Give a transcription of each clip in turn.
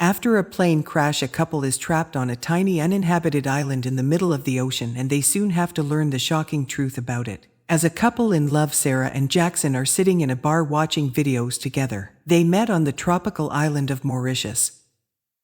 After a plane crash, a couple is trapped on a tiny uninhabited island in the middle of the ocean, and they soon have to learn the shocking truth about it. As a couple in love, Sarah and Jackson are sitting in a bar watching videos together. They met on the tropical island of Mauritius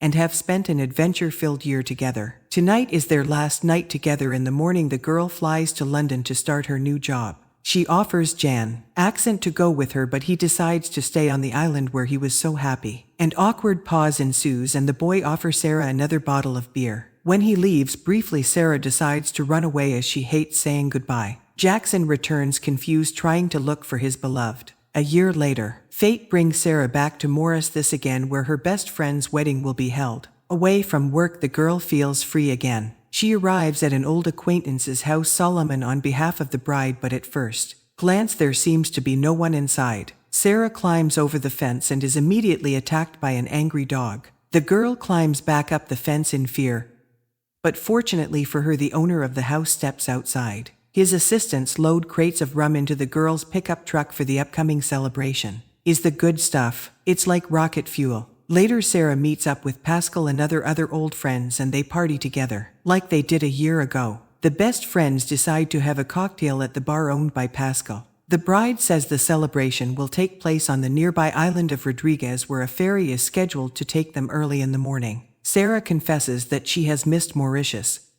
and have spent an adventure-filled year together. Tonight is their last night together. In the morning, the girl flies to London to start her new job. She offers Jackson to go with her, but he decides to stay on the island where he was so happy. An awkward pause ensues, and the boy offers Sarah another bottle of beer. When he leaves briefly, Sarah decides to run away as she hates saying goodbye. Jackson returns confused, trying to look for his beloved. A year later, fate brings Sarah back to Mauritius, this again where her best friend's wedding will be held. Away from work, the girl feels free again. She arrives at an old acquaintance's house, Solomon, on behalf of the bride, but at first glance there seems to be no one inside. Sarah climbs over the fence and is immediately attacked by an angry dog. The girl climbs back up the fence in fear, but fortunately for her, the owner of the house steps outside. His assistants load crates of rum into the girl's pickup truck for the upcoming celebration. Is the good stuff. It's like rocket fuel. Later, Sarah meets up with Pascal and other old friends, and they party together, like they did a year ago. The best friends decide to have a cocktail at the bar owned by Pascal. The bride says the celebration will take place on the nearby island of Rodriguez, where a ferry is scheduled to take them early in the morning. Sarah confesses that she has missed Mauritius,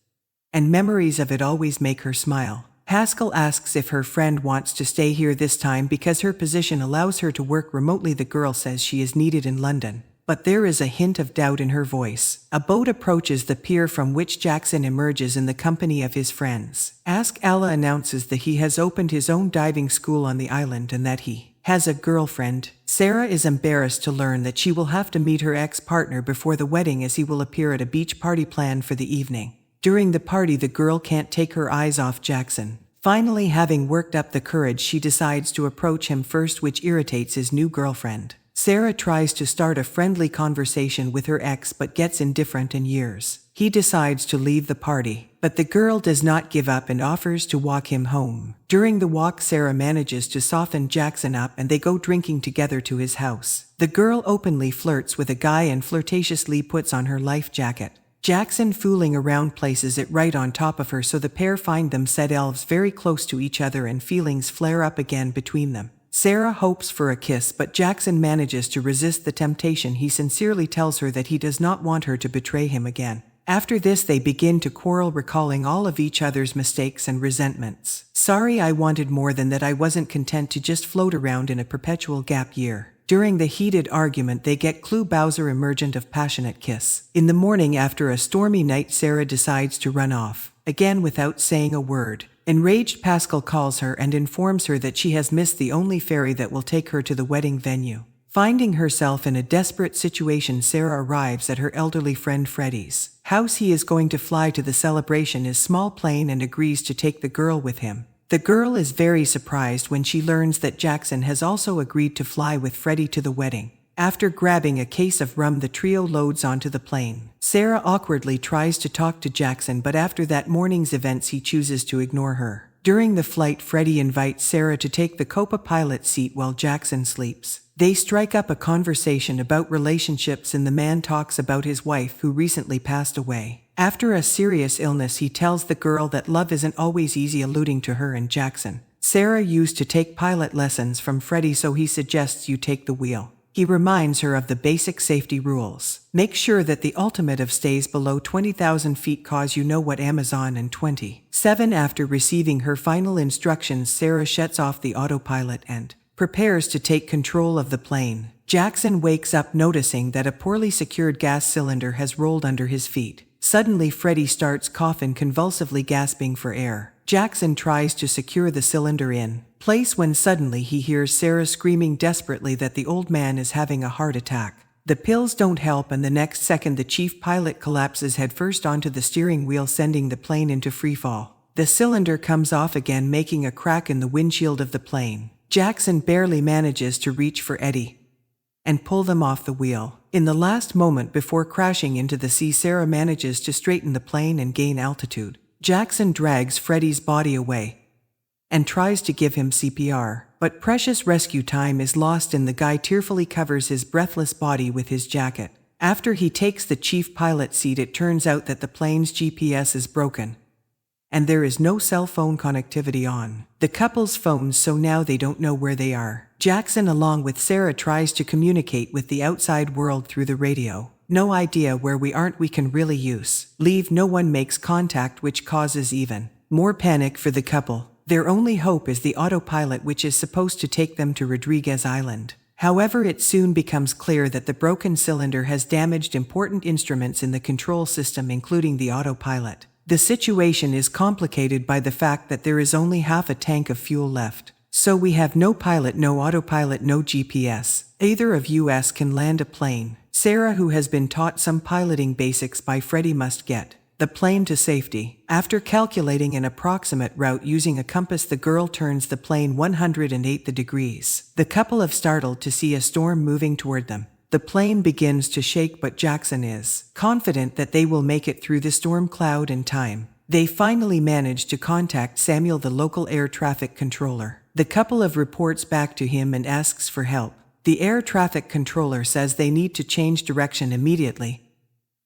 and memories of it always make her smile. Pascal asks if her friend wants to stay here this time because her position allows her to work remotely. The girl says she is needed in London, but there is a hint of doubt in her voice. A boat approaches the pier from which Jackson emerges in the company of his friends. Allah announces that he has opened his own diving school on the island and that he has a girlfriend. Sarah is embarrassed to learn that she will have to meet her ex-partner before the wedding, as he will appear at a beach party planned for the evening. During the party, the girl can't take her eyes off Jackson. Finally, having worked up the courage, she decides to approach him first, which irritates his new girlfriend. Sarah tries to start a friendly conversation with her ex, but gets indifferent and years. He decides to leave the party, but the girl does not give up and offers to walk him home. During the walk, Sarah manages to soften Jackson up and they go drinking together to his house. The girl openly flirts with a guy and flirtatiously puts on her life jacket. Jackson, fooling around, places it right on top of her, so the pair find themselves very close to each other and feelings flare up again between them. Sarah hopes for a kiss, but Jackson manages to resist the temptation. He sincerely tells her that he does not want her to betray him again. After this, they begin to quarrel, recalling all of each other's mistakes and resentments. Sorry, I wanted more than that. I wasn't content to just float around in a perpetual gap year. During the heated argument, they get Clue Bowser emergent of passionate kiss. In the morning, after a stormy night, Sarah decides to run off, again without saying a word. Enraged, Pascal calls her and informs her that she has missed the only ferry that will take her to the wedding venue. Finding herself in a desperate situation, Sarah arrives at her elderly friend Freddie's house. He is going to fly to the celebration in a small plane and agrees to take the girl with him. The girl is very surprised when she learns that Jackson has also agreed to fly with Freddie to the wedding. After grabbing a case of rum, the trio loads onto the plane. Sarah awkwardly tries to talk to Jackson, but after that morning's events, he chooses to ignore her. During the flight, Freddie invites Sarah to take the co-pilot seat while Jackson sleeps. They strike up a conversation about relationships, and the man talks about his wife who recently passed away. After a serious illness, he tells the girl that love isn't always easy, alluding to her and Jackson. Sarah used to take pilot lessons from Freddie, so he suggests you take the wheel. He reminds her of the basic safety rules. Make sure that the altimeter stays below 20,000 feet, cause you know what Amazon and 27. After receiving her final instructions, Sarah shuts off the autopilot and prepares to take control of the plane. Jackson wakes up noticing that a poorly secured gas cylinder has rolled under his feet. Suddenly, Freddie starts coughing, convulsively gasping for air. Jackson tries to secure the cylinder in place when suddenly he hears Sarah screaming desperately that the old man is having a heart attack. The pills don't help, and the next second the chief pilot collapses headfirst onto the steering wheel, sending the plane into freefall. The cylinder comes off again, making a crack in the windshield of the plane. Jackson barely manages to reach for Eddie and pull them off the wheel. In the last moment before crashing into the sea, Sarah manages to straighten the plane and gain altitude. Jackson drags Freddie's body away and tries to give him CPR, but precious rescue time is lost and the guy tearfully covers his breathless body with his jacket. After he takes the chief pilot seat, it turns out that the plane's GPS is broken, and there is no cell phone connectivity on the couple's phones, so now they don't know where they are. Jackson, along with Sarah, tries to communicate with the outside world through the radio. No idea where we aren't, we can really use. Leave. No one makes contact, which causes even more panic for the couple. Their only hope is the autopilot, which is supposed to take them to Rodriguez Island. However, it soon becomes clear that the broken cylinder has damaged important instruments in the control system, including the autopilot. The situation is complicated by the fact that there is only half a tank of fuel left. So we have no pilot, no autopilot, no GPS. Either of us can land a plane. Sarah, who has been taught some piloting basics by Freddie, must get the plane to safety. After calculating an approximate route using a compass, the girl turns the plane 108 degrees. The couple are startled to see a storm moving toward them. The plane begins to shake, but Jackson is confident that they will make it through the storm cloud in time. They finally manage to contact Samuel, the local air traffic controller. The couple of reports back to him and asks for help. The air traffic controller says they need to change direction immediately,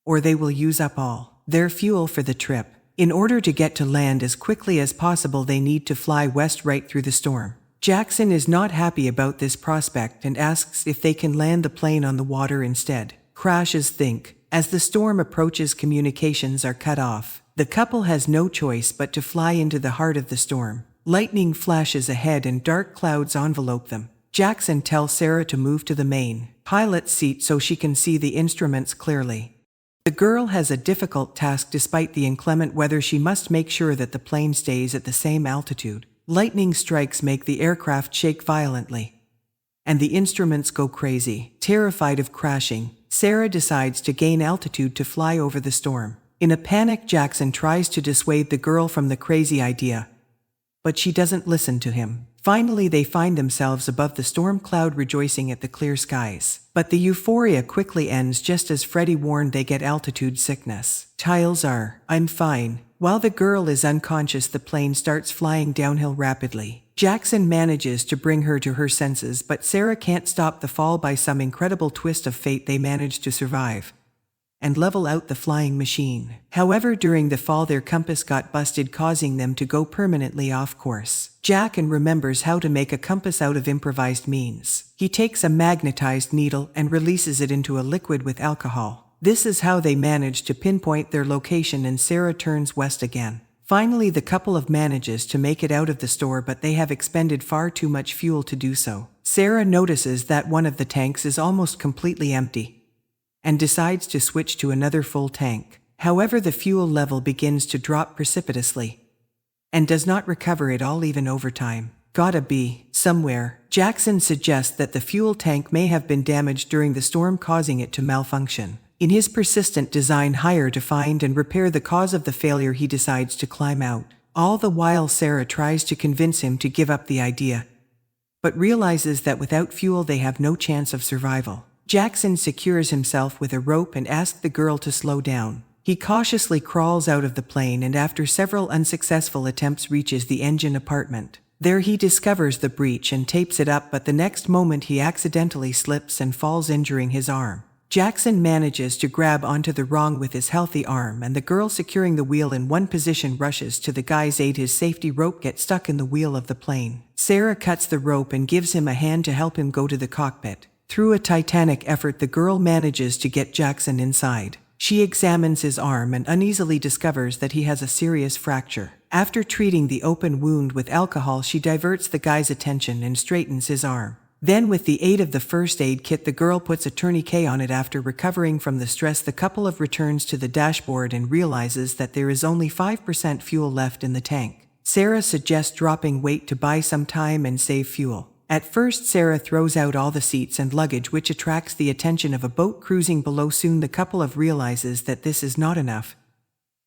or they will use up all their fuel for the trip. In order to get to land as quickly as possible, they need to fly west right through the storm. Jackson is not happy about this prospect and asks if they can land the plane on the water instead. Crashes think. As the storm approaches, communications are cut off. The couple has no choice but to fly into the heart of the storm. Lightning flashes ahead and dark clouds envelope them. Jackson tells Sarah to move to the main pilot's seat so she can see the instruments clearly. The girl has a difficult task despite the inclement weather. She must make sure that the plane stays at the same altitude. Lightning strikes make the aircraft shake violently, and the instruments go crazy. Terrified of crashing, Sarah decides to gain altitude to fly over the storm. In a panic, Jackson tries to dissuade the girl from the crazy idea, but she doesn't listen to him. Finally, they find themselves above the storm cloud, rejoicing at the clear skies. But the euphoria quickly ends just as Freddie warned they get altitude sickness. Tiles are, "I'm fine." While the girl is unconscious, the plane starts flying downhill rapidly. Jackson manages to bring her to her senses, but Sarah can't stop the fall. By some incredible twist of fate, they manage to survive and level out the flying machine. However, during the fall, their compass got busted, causing them to go permanently off course. Jackson remembers how to make a compass out of improvised means. He takes a magnetized needle and releases it into a liquid with alcohol. This is how they manage to pinpoint their location, and Sarah turns west again. Finally, the couple of manages to make it out of the store, but they have expended far too much fuel to do so. Sarah notices that one of the tanks is almost completely empty and decides to switch to another full tank. However, the fuel level begins to drop precipitously and does not recover at all, even over time. Gotta be somewhere. Jackson suggests that the fuel tank may have been damaged during the storm, causing it to malfunction. In his persistent design hire to find and repair the cause of the failure, he decides to climb out. All the while, Sarah tries to convince him to give up the idea, but realizes that without fuel they have no chance of survival. Jackson secures himself with a rope and asks the girl to slow down. He cautiously crawls out of the plane and after several unsuccessful attempts reaches the engine apartment. There he discovers the breach and tapes it up, but the next moment he accidentally slips and falls, injuring his arm. Jackson manages to grab onto the wrong with his healthy arm, and the girl, securing the wheel in one position, rushes to the guy's aid. His safety rope gets stuck in the wheel of the plane. Sarah cuts the rope and gives him a hand to help him go to the cockpit. Through a titanic effort, the girl manages to get Jackson inside. She examines his arm and uneasily discovers that he has a serious fracture. After treating the open wound with alcohol, she diverts the guy's attention and straightens his arm. Then, with the aid of the first aid kit, the girl puts a tourniquet on it. After recovering from the stress, the couple of returns to the dashboard and realizes that there is only 5% fuel left in the tank. Sarah suggests dropping weight to buy some time and save fuel. At first, Sarah throws out all the seats and luggage, which attracts the attention of a boat cruising below. Soon the couple of realizes that this is not enough,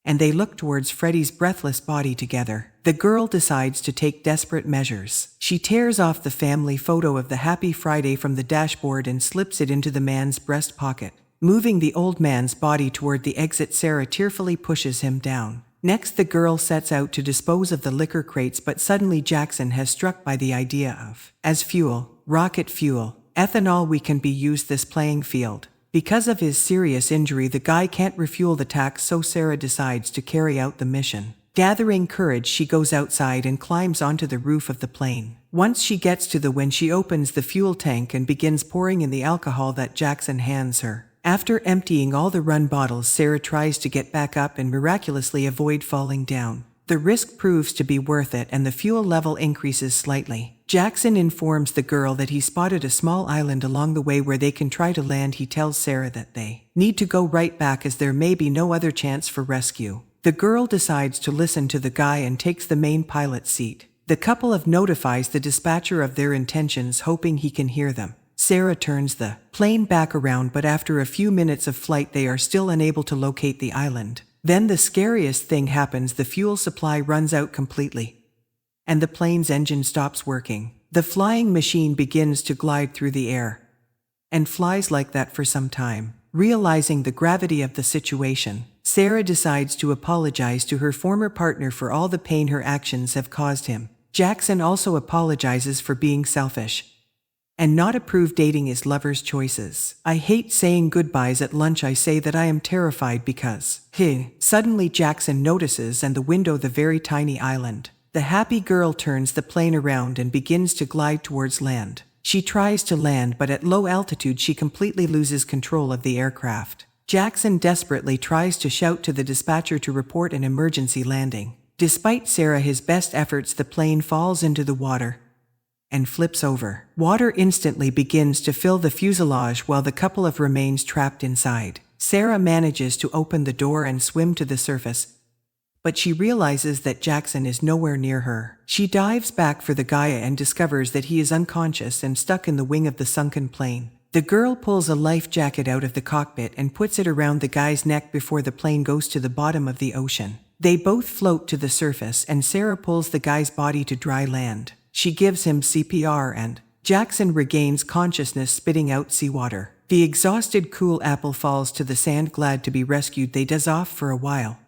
and they look towards Freddie's breathless body together. The girl decides to take desperate measures. She tears off the family photo of the Happy Friday from the dashboard and slips it into the man's breast pocket. Moving the old man's body toward the exit, Sarah tearfully pushes him down. Next, the girl sets out to dispose of the liquor crates, but suddenly Jackson has struck by the idea of, as fuel, rocket fuel, ethanol. We can be used this playing field. Because of his serious injury, the guy can't refuel the tank, so Sarah decides to carry out the mission. Gathering courage, she goes outside and climbs onto the roof of the plane. Once she gets to the wind, she opens the fuel tank and begins pouring in the alcohol that Jackson hands her. After emptying all the run bottles, Sarah tries to get back up and miraculously avoid falling down. The risk proves to be worth it and the fuel level increases slightly. Jackson informs the girl that he spotted a small island along the way where they can try to land. He tells Sarah that they need to go right back as there may be no other chance for rescue. The girl decides to listen to the guy and takes the main pilot's seat. The couple notifies the dispatcher of their intentions, hoping he can hear them. Sarah turns the plane back around, but after a few minutes of flight they are still unable to locate the island. Then the scariest thing happens: the fuel supply runs out completely, and the plane's engine stops working. The flying machine begins to glide through the air, and flies like that for some time. Realizing the gravity of the situation, Sarah decides to apologize to her former partner for all the pain her actions have caused him. Jackson also apologizes for being selfish and not approve dating his lover's choices. I hate saying goodbyes at lunch. I say that I am terrified because Suddenly Jackson notices and the window the very tiny island. The happy girl turns the plane around and begins to glide towards land. She tries to land, but at low altitude she completely loses control of the aircraft. Jackson desperately tries to shout to the dispatcher to report an emergency landing. Despite Sarah's best efforts, the plane falls into the water and flips over. Water instantly begins to fill the fuselage while the couple remains trapped inside. Sarah manages to open the door and swim to the surface, but she realizes that Jackson is nowhere near her. She dives back for the guy and discovers that he is unconscious and stuck in the wing of the sunken plane. The girl pulls a life jacket out of the cockpit and puts it around the guy's neck before the plane goes to the bottom of the ocean. They both float to the surface and Sarah pulls the guy's body to dry land. She gives him CPR and Jackson regains consciousness, spitting out seawater. The exhausted cool apple falls to the sand. Glad to be rescued, they doze off for a while.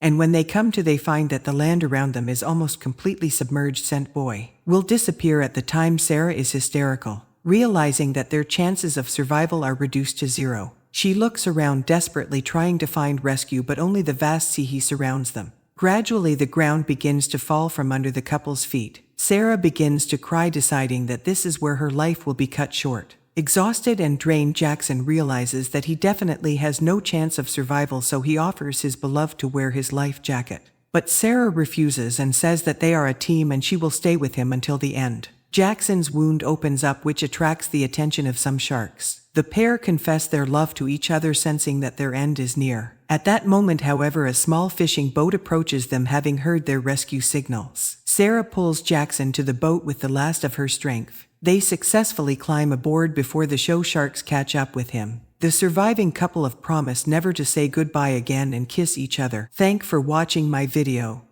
And when they come to, they find that the land around them is almost completely submerged. Scent boy will disappear at the time. Sarah is hysterical, realizing that their chances of survival are reduced to zero. She looks around desperately trying to find rescue, but only the vast sea surrounds them. Gradually the ground begins to fall from under the couple's feet. Sarah begins to cry, deciding that this is where her life will be cut short. Exhausted and drained, Jackson realizes that he definitely has no chance of survival, so he offers his beloved to wear his life jacket. But Sarah refuses and says that they are a team and she will stay with him until the end. Jackson's wound opens up, which attracts the attention of some sharks. The pair confess their love to each other, sensing that their end is near. At that moment, however, a small fishing boat approaches them, having heard their rescue signals. Sarah pulls Jackson to the boat with the last of her strength. They successfully climb aboard before the show sharks catch up with him. The surviving couple promise never to say goodbye again and kiss each other. Thanks for watching my video.